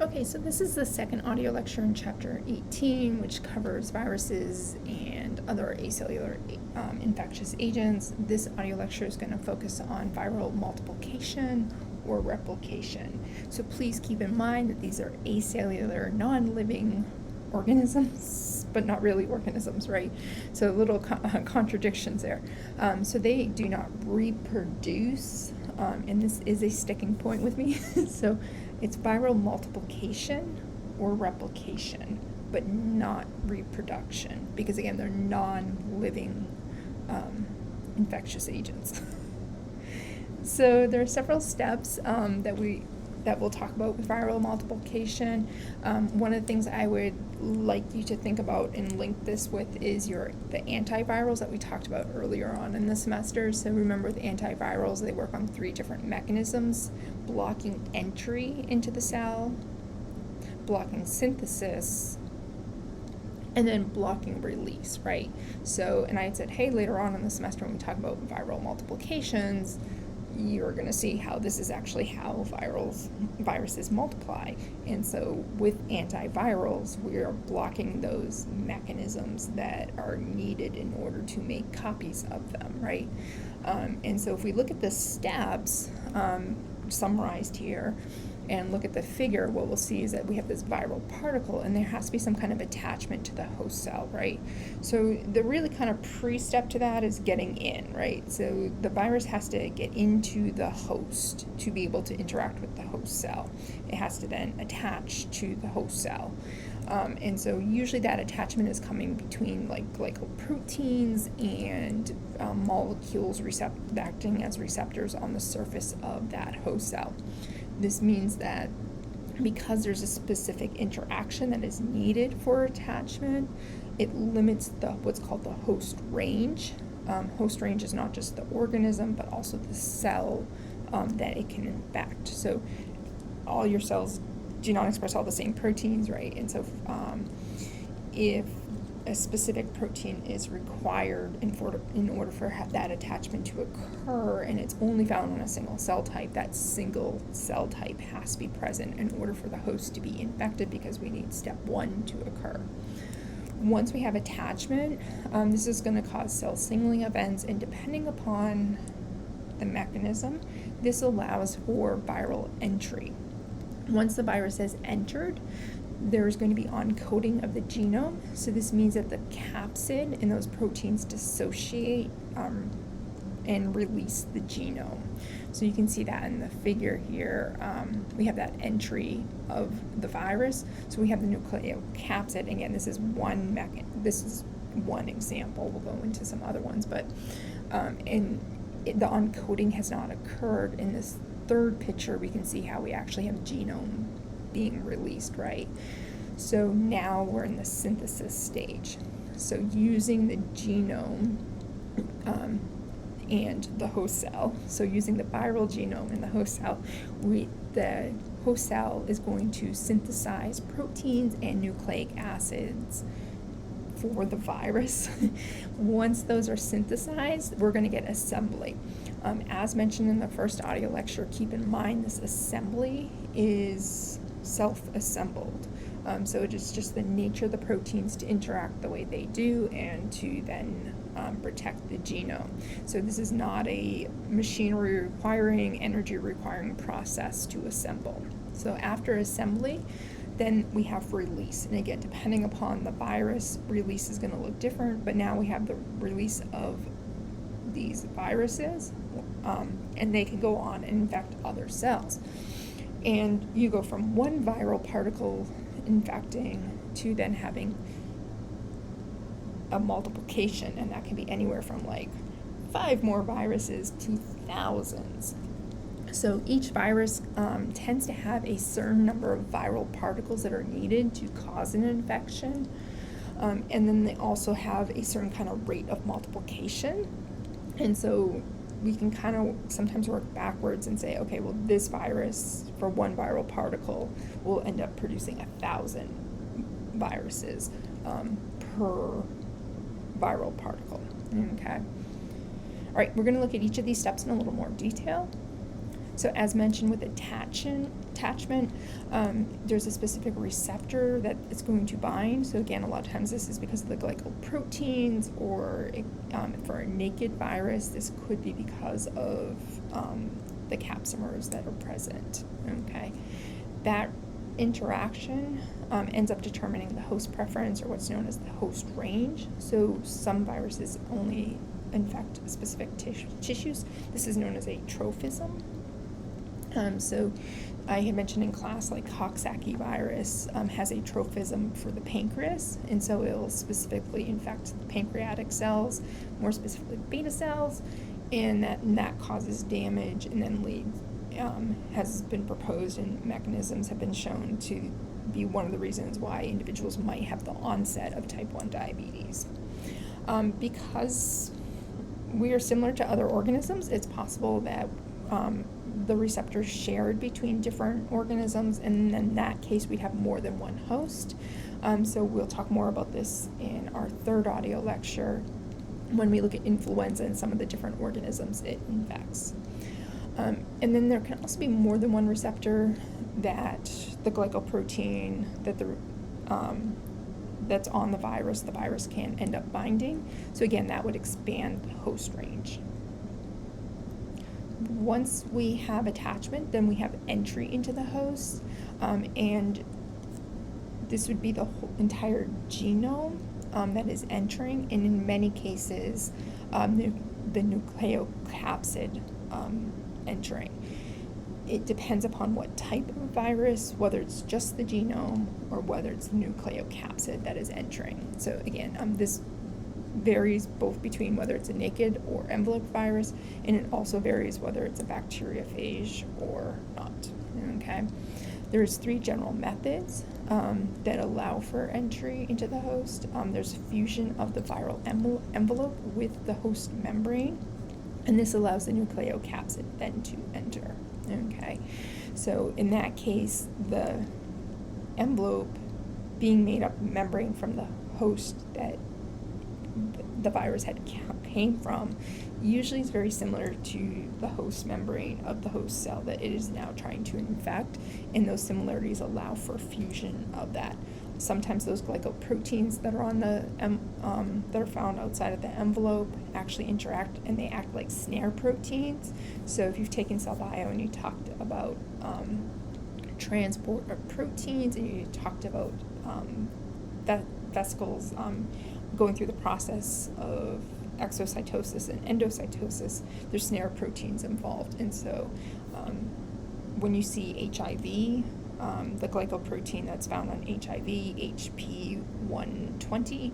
Okay, so this is the second audio lecture in chapter 18, which covers viruses and other acellular infectious agents. This audio lecture is going to focus on viral multiplication or replication. So please keep in mind that these are acellular, non-living organisms, but not really organisms, right? So little contradictions there. So they do not reproduce, and this is a sticking point with me. So it's viral multiplication or replication, but not reproduction, because again, they're non-living infectious agents. So there are several steps that we'll talk about with viral multiplication. One of the things I would like you to think about and link this with is the antivirals that we talked about earlier on in the semester. So remember, with antivirals, they work on 3 different mechanisms: blocking entry into the cell, blocking synthesis, and then blocking release, right? So, and I had said, hey, later on in the semester when we talk about viral multiplications, you're going to see how this is actually how viruses multiply. And so with antivirals, we are blocking those mechanisms that are needed in order to make copies of them, right? And so if we look at the steps summarized here and look at the figure, what we'll see is that we have this viral particle, and there has to be some kind of attachment to the host cell, right? So the really kind of pre-step to that is getting in, right? So the virus has to get into the host to be able to interact with the host cell. It has to then attach to the host cell. And so usually that attachment is coming between like glycoproteins and molecules acting as receptors on the surface of that host cell. This means that because there's a specific interaction that is needed for attachment, it limits what's called the host range. Host range is not just the organism, but also the cell that it can infect. So all your cells do not express all the same proteins, right? And so if a specific protein is required in order for that attachment to occur, and it's only found on a single cell type, that single cell type has to be present in order for the host to be infected, because we need step 1 to occur. Once we have attachment, this is going to cause cell singling events, and depending upon the mechanism, this allows for viral entry. Once the virus has entered, there's going to be encoding of the genome. So this means that the capsid and those proteins dissociate and release the genome. So you can see that in the figure here. We have that entry of the virus. So we have the nucleocapsid. Again, this is one example. We'll go into some other ones, but the encoding has not occurred. In this third picture, we can see how we actually have genome being released, right? So now we're in the synthesis stage. So using the genome and the host cell, so using the viral genome and the host cell, the host cell is going to synthesize proteins and nucleic acids for the virus. Once those are synthesized, we're going to get assembly. As mentioned in the first audio lecture, keep in mind this assembly is self-assembled. So it is just the nature of the proteins to interact the way they do and to then protect the genome. So this is not a machinery requiring, energy requiring process to assemble. So after assembly, then we have release. And again, depending upon the virus, release is going to look different, but now we have the release of these viruses, and they can go on and infect other cells. And you go from one viral particle infecting to then having a multiplication, and that can be anywhere from like 5 more viruses to thousands. So each virus tends to have a certain number of viral particles that are needed to cause an infection, and then they also have a certain kind of rate of multiplication. And so we can kind of sometimes work backwards and say, okay, well, this virus for one viral particle will end up producing 1,000 viruses per viral particle. Okay. All right, we're going to look at each of these steps in a little more detail. So as mentioned, with attachment, attachment, there's a specific receptor that it's going to bind. So again, a lot of times this is because of the glycoproteins, or for a naked virus, this could be because of the capsimers that are present. Okay, that interaction ends up determining the host preference, or what's known as the host range. So some viruses only infect specific tissues. This is known as a trophism. So I had mentioned in class, like Coxsackie virus has a trophism for the pancreas, and so it will specifically infect the pancreatic cells, more specifically beta cells, and that causes damage, and then has been proposed, and mechanisms have been shown to be one of the reasons why individuals might have the onset of type 1 diabetes. Because we are similar to other organisms, it's possible that the receptors shared between different organisms, and in that case we'd have more than one host. So we'll talk more about this in our third audio lecture when we look at influenza and some of the different organisms it infects. And then there can also be more than one receptor that the glycoprotein that's on the virus can end up binding. So again, that would expand the host range. Once we have attachment, then we have entry into the host, and this would be the whole entire genome that is entering, and in many cases, the nucleocapsid entering. It depends upon what type of virus, whether it's just the genome or whether it's the nucleocapsid that is entering. So again, this varies both between whether it's a naked or enveloped virus, and it also varies whether it's a bacteriophage or not. Okay, there's 3 general methods that allow for entry into the host. There's fusion of the viral envelope with the host membrane, and this allows the nucleocapsid then to enter. Okay, so in that case, the envelope being made up of membrane from the host that the virus came from usually is very similar to the host membrane of the host cell that it is now trying to infect, and those similarities allow for fusion of that. Sometimes those glycoproteins that are on the that are found outside of the envelope actually interact, and they act like snare proteins. So if you've taken cell bio and you talked about transport of proteins, and you talked about vesicles going through the process of exocytosis and endocytosis, there's snare proteins involved. And so when you see HIV, the glycoprotein that's found on HIV, HP120,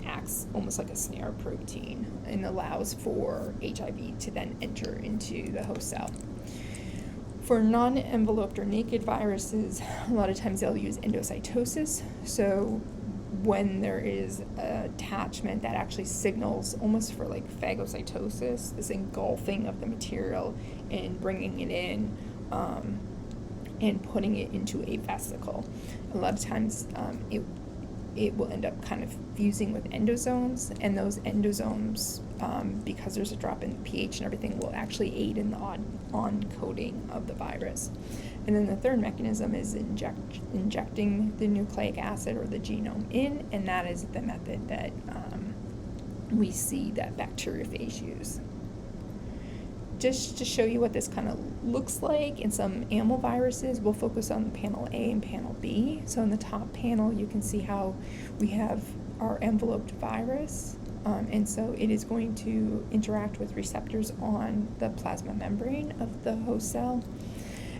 acts almost like a snare protein and allows for HIV to then enter into the host cell. For non-enveloped or naked viruses, a lot of times they'll use endocytosis. So when there is an attachment that actually signals almost for like phagocytosis, this engulfing of the material and bringing it in and putting it into a vesicle. A lot of times it will end up kind of fusing with endosomes, and those endosomes, because there's a drop in pH and everything, will actually aid in the on-coding of the virus. And then the third mechanism is injecting the nucleic acid or the genome in, and that is the method that we see that bacteriophage use. Just to show you what this kind of looks like in some animal viruses, we'll focus on panel A and panel B. So in the top panel, you can see how we have our enveloped virus, and so it is going to interact with receptors on the plasma membrane of the host cell.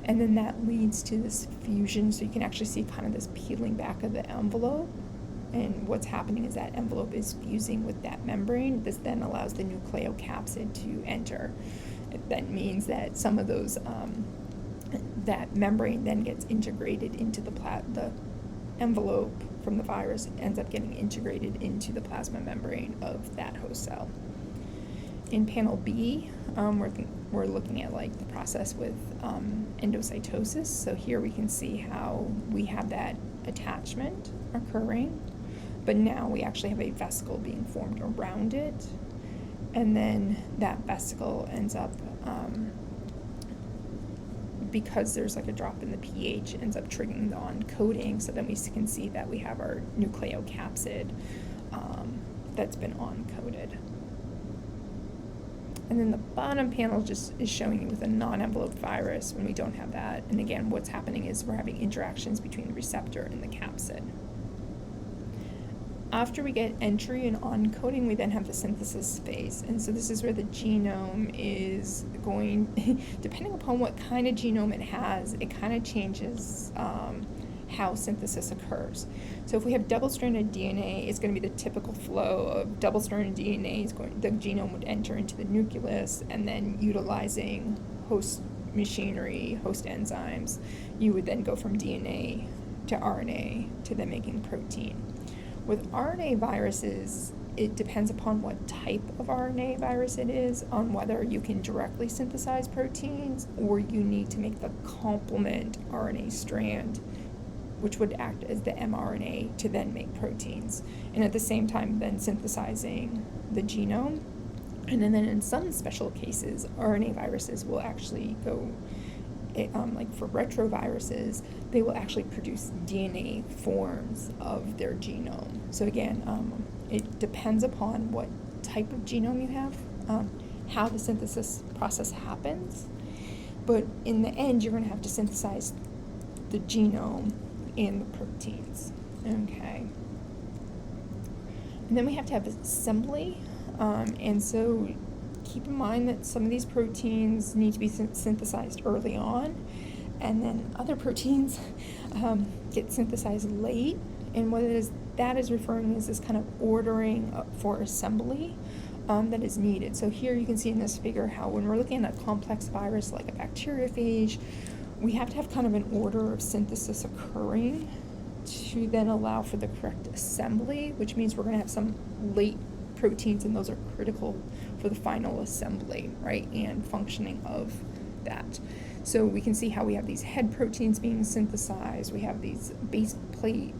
And then that leads to this fusion, so you can actually see kind of this peeling back of the envelope. And what's happening is that envelope is fusing with that membrane. This then allows the nucleocapsid to enter. That means that some of those, that membrane then gets integrated into the envelope from the virus, ends up getting integrated into the plasma membrane of that host cell. In panel B, we're looking at like the process with endocytosis. So here we can see how we have that attachment occurring, but now we actually have a vesicle being formed around it, and then that vesicle ends up because there's like a drop in the pH, it ends up triggering the on-coding, so then we can see that we have our nucleocapsid that's been on-coded. And then the bottom panel just is showing you with a non-enveloped virus when we don't have that. And again, what's happening is we're having interactions between the receptor and the capsid. After we get entry and on-coding, we then have the synthesis phase. And so this is where the genome is going, depending upon what kind of genome it has, it kind of changes how synthesis occurs. So if we have double-stranded DNA, it's going to be the typical flow of double-stranded DNA. The genome would enter into the nucleus, and then utilizing host machinery, host enzymes, you would then go from DNA to RNA to then making protein. With RNA viruses, it depends upon what type of RNA virus it is on whether you can directly synthesize proteins or you need to make the complement RNA strand, which would act as the mRNA to then make proteins. And at the same time, then synthesizing the genome. And then in some special cases, RNA viruses will actually go, like for retroviruses, they will actually produce DNA forms of their genome. So again, it depends upon what type of genome you have, how the synthesis process happens. But in the end, you're going to have to synthesize the genome and the proteins. Okay. And then we have to have assembly. And so keep in mind that some of these proteins need to be synthesized early on, and then other proteins get synthesized late. And what that is referring is this kind of ordering for assembly that is needed. So here you can see in this figure how when we're looking at a complex virus like a bacteriophage, we have to have kind of an order of synthesis occurring to then allow for the correct assembly, which means we're going to have some late proteins, and those are critical for the final assembly, right, and functioning of that. So we can see how we have these head proteins being synthesized, we have these base plate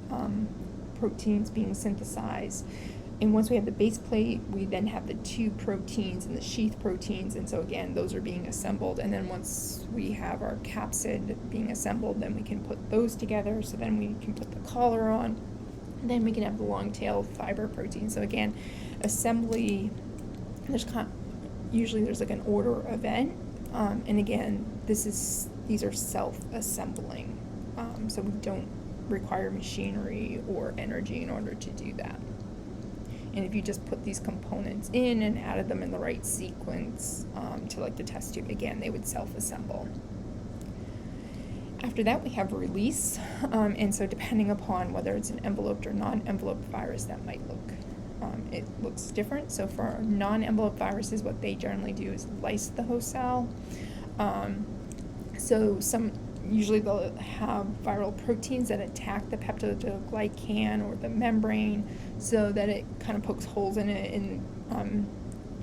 proteins being synthesized, and once we have the base plate, we then have the two proteins and the sheath proteins, and so again, those are being assembled, and then once we have our capsid being assembled, then we can put those together, so then we can put the collar on, and then we can have the long tail fiber protein. So again, assembly, usually there's like an order event, and again, these are self-assembling, so we don't require machinery or energy in order to do that. And if you just put these components in and added them in the right sequence to like the test tube, again, they would self-assemble. After that, we have release, and so depending upon whether it's an enveloped or non-enveloped virus, that might look, it looks different. So for non-enveloped viruses, what they generally do is lyse the host cell. Usually they'll have viral proteins that attack the peptidoglycan or the membrane so that it kind of pokes holes in it and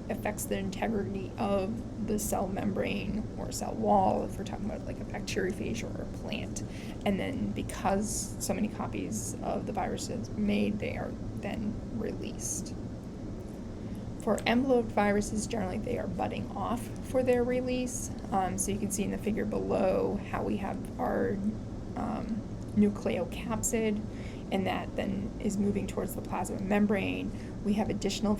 affects the integrity of the cell membrane or cell wall if we're talking about like a bacteriophage or a plant. And then because so many copies of the virus is made, they are then released. For enveloped viruses, generally they are budding off for their release. So you can see in the figure below how we have our nucleocapsid, and that then is moving towards the plasma membrane. We have additional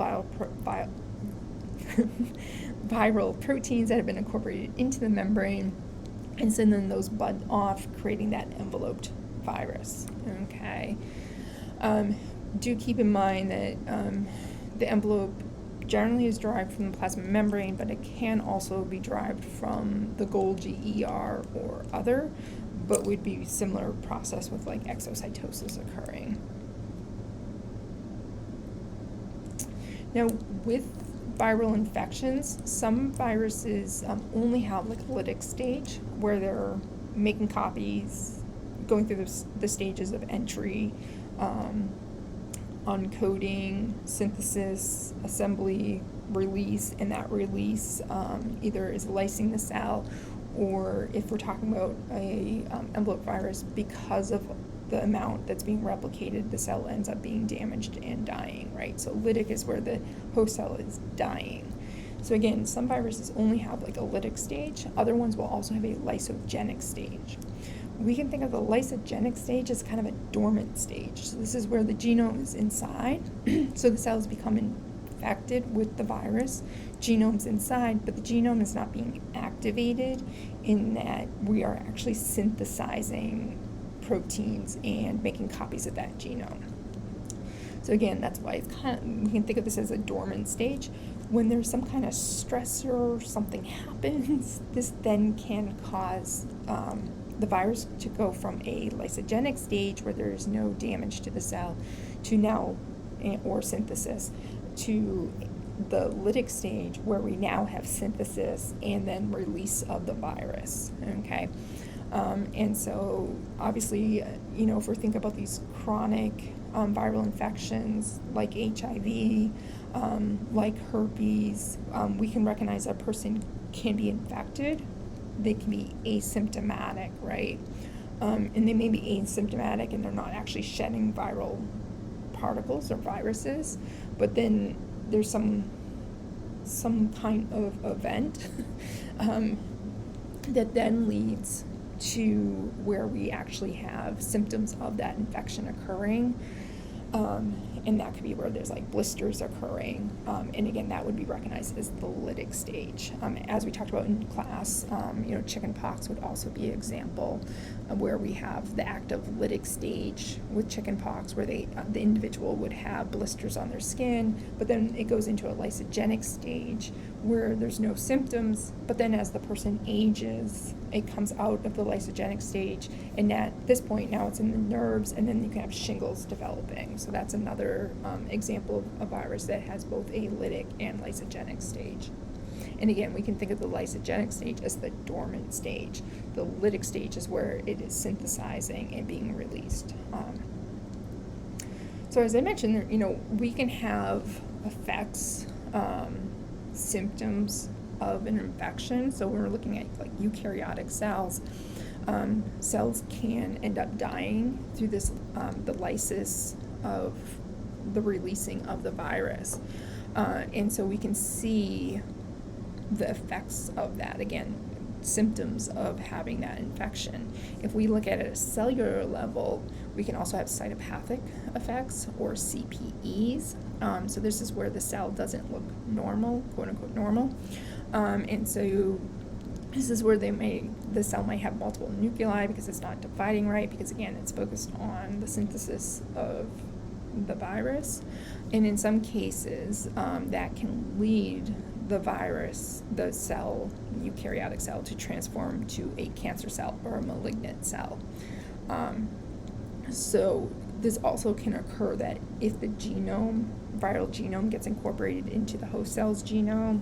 viral proteins that have been incorporated into the membrane, and so then those bud off, creating that enveloped virus. Okay. Do keep in mind that the envelope generally is derived from the plasma membrane, but it can also be derived from the Golgi ER or other, but would be similar process with like exocytosis occurring. Now, with viral infections, some viruses only have like a lytic stage where they're making copies, going through the stages of entry, uncoding, synthesis, assembly, release, and that release either is lysing the cell, or if we're talking about a envelope virus, because of the amount that's being replicated, the cell ends up being damaged and dying, right? So lytic is where the host cell is dying. So again, some viruses only have like a lytic stage. Other ones will also have a lysogenic stage. We can think of the lysogenic stage as kind of a dormant stage. So this is where the genome is inside. So the cells become infected with the virus. Genome's inside, but the genome is not being activated in that we are actually synthesizing proteins and making copies of that genome. So again, that's why it's we can think of this as a dormant stage. When there's some kind of stressor, something happens, this then can cause the virus to go from a lysogenic stage where there is no damage to the cell to now, or synthesis, to the lytic stage where we now have synthesis and then release of the virus, okay? And so obviously, if we think about these chronic viral infections like HIV, like herpes, we can recognize a person can be infected. They can be asymptomatic, right? And they may be asymptomatic and they're not actually shedding viral particles or viruses, but then there's some kind of event that then leads to where we actually have symptoms of that infection occurring. And that could be where there's like blisters occurring. And again, that would be recognized as the lytic stage. As we talked about in class, chicken pox would also be an example of where we have the active lytic stage with chicken pox, where the individual would have blisters on their skin, but then it goes into a lysogenic stage where there's no symptoms, but then as the person ages, it comes out of the lysogenic stage, and at this point now it's in the nerves, and then you can have shingles developing. So that's another example of a virus that has both a lytic and lysogenic stage. And again, we can think of the lysogenic stage as the dormant stage. The lytic stage is where it is synthesizing and being released. So as I mentioned, we can have effects, symptoms of an infection. So when we're looking at like eukaryotic cells, cells can end up dying through this, the lysis of the releasing of the virus. And so we can see the effects of that, again, symptoms of having that infection. If we look at it at a cellular level, we can also have cytopathic effects, or CPEs. So this is where the cell doesn't look normal, quote unquote normal. And so this is where the cell might have multiple nuclei because it's not dividing right, because again, it's focused on the synthesis of the virus. And in some cases, that can lead the virus, the cell, the eukaryotic cell, to transform to a cancer cell or a malignant cell. So this also can occur that if the viral genome gets incorporated into the host cell's genome,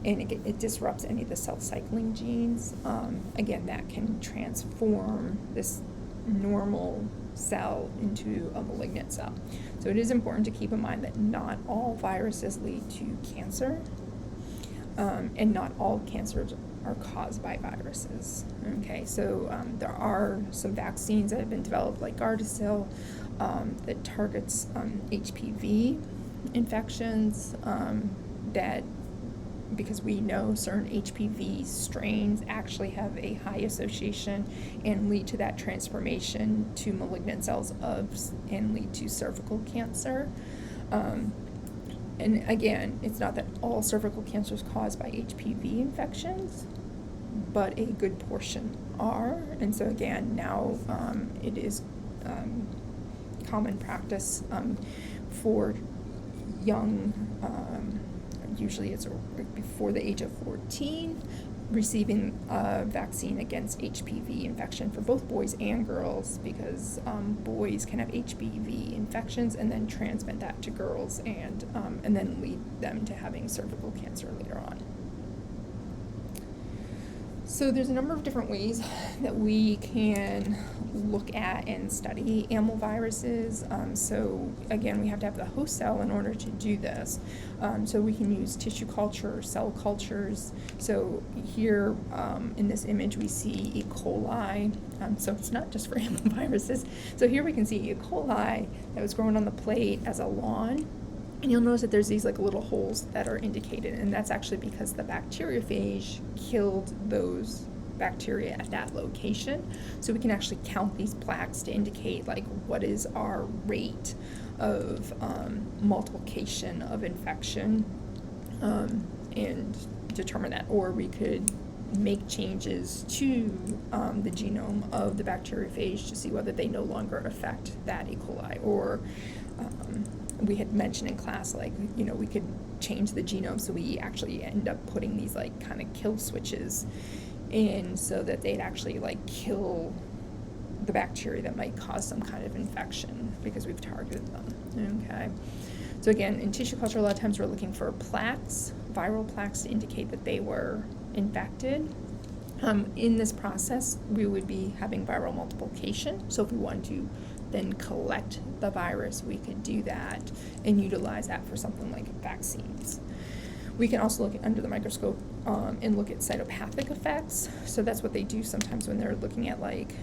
and it disrupts any of the cell cycling genes, again, that can transform this normal cell into a malignant cell. So it is important to keep in mind that not all viruses lead to cancer, and not all cancers are caused by viruses. Okay, so there are some vaccines that have been developed, like Gardasil, that targets HPV infections, that because we know certain HPV strains actually have a high association and lead to that transformation to malignant cells and lead to cervical cancer. And again, it's not that all cervical cancer is caused by HPV infections, but a good portion are. And so again, now it is common practice for young, usually it's before the age of 14, receiving a vaccine against HPV infection for both boys and girls, because boys can have HPV infections and then transmit that to girls, and then lead them to having cervical cancer later on. So there's a number of different ways that we can look at and study animal viruses. So again, we have to have the host cell in order to do this. So we can use tissue culture, cell cultures. So here in this image we see E. coli. So it's not just for animal viruses. So here we can see E. coli that was grown on the plate as a lawn. And you'll notice that there's these like little holes that are indicated, and that's actually because the bacteriophage killed those bacteria at that location. So we can actually count these plaques to indicate like what is our rate of multiplication of infection, and determine that. Or we could make changes to the genome of the bacteriophage to see whether they no longer affect that E. coli. Or we had mentioned in class, like, we could change the genome so we actually end up putting these like kind of kill switches in so that they'd actually like kill the bacteria that might cause some kind of infection because we've targeted them. Okay. So again, in tissue culture, a lot of times we're looking for plaques, viral plaques, to indicate that they were infected. In this process, we would be having viral multiplication. So if we wanted to then collect the virus, we could do that and utilize that for something like vaccines. We can also look under the microscope and look at cytopathic effects. So that's what they do sometimes when they're looking at like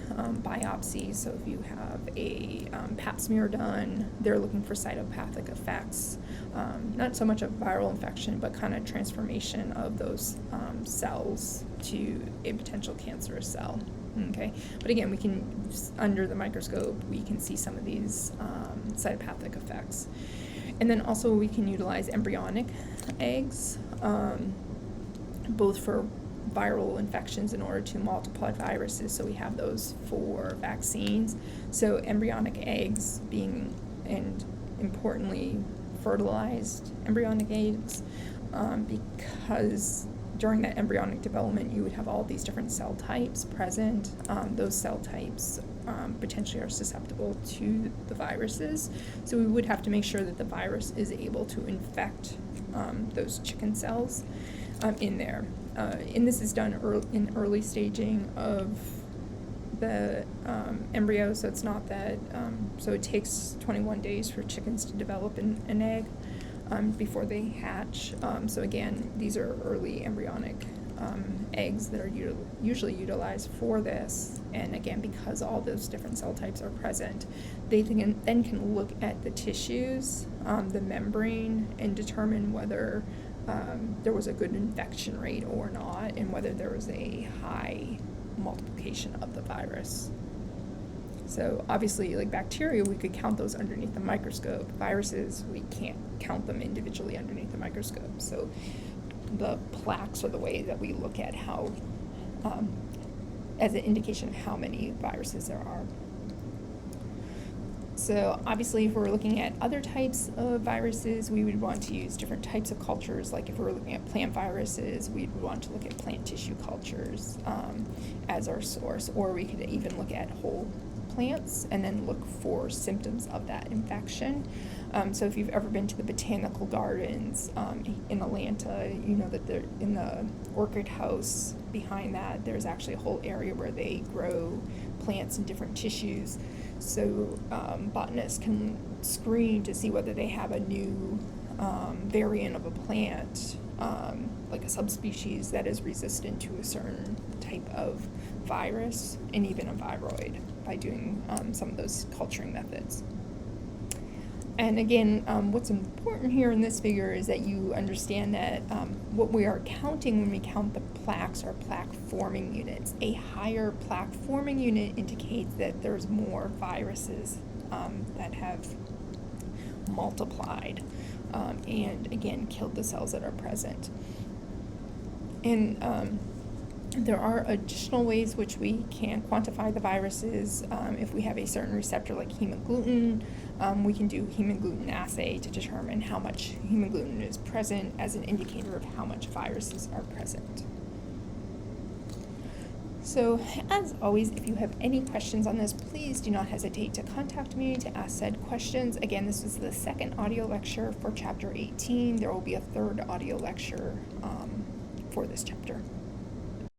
biopsies. So if you have a pap smear done, they're looking for cytopathic effects. Not so much of viral infection, but kind of transformation of those cells to a potential cancerous cell. Okay, but again, we can, under the microscope, we can see some of these cytopathic effects. And then also we can utilize embryonic eggs, both for viral infections in order to multiply viruses. So we have those for vaccines. So embryonic eggs being, and importantly, fertilized embryonic eggs, because during that embryonic development, you would have all these different cell types present. Those cell types potentially are susceptible to the viruses. So we would have to make sure that the virus is able to infect those chicken cells in there. And this is done in early staging of the embryo, so it's not that, so it takes 21 days for chickens to develop an egg before they hatch. So again, these are early embryonic eggs that are usually utilized for this. And again, because all those different cell types are present, they then can look at the tissues, the membrane, and determine whether there was a good infection rate or not, and whether there was a high multiplication of the virus. So obviously, like bacteria, we could count those underneath the microscope. Viruses, we can't count them individually underneath the microscope. So the plaques are the way that we look at how, as an indication of how many viruses there are. So obviously, if we're looking at other types of viruses, we would want to use different types of cultures. Like if we're looking at plant viruses, we would want to look at plant tissue cultures as our source, or we could even look at whole plants and then look for symptoms of that infection. So if you've ever been to the botanical gardens in Atlanta, you know that they're in the orchid house behind that, there's actually a whole area where they grow plants and different tissues. So botanists can screen to see whether they have a new variant of a plant, like a subspecies that is resistant to a certain type of virus and even a viroid, by doing some of those culturing methods. And again, what's important here in this figure is that you understand that what we are counting when we count the plaques are plaque forming units. A higher plaque forming unit indicates that there's more viruses that have multiplied and again killed the cells that are present. And there are additional ways which we can quantify the viruses. If we have a certain receptor like hemagglutinin, we can do hemagglutinin assay to determine how much hemagglutinin is present as an indicator of how much viruses are present. So, as always, if you have any questions on this, please do not hesitate to contact me to ask said questions. Again, this is the second audio lecture for Chapter 18. There will be a third audio lecture for this chapter.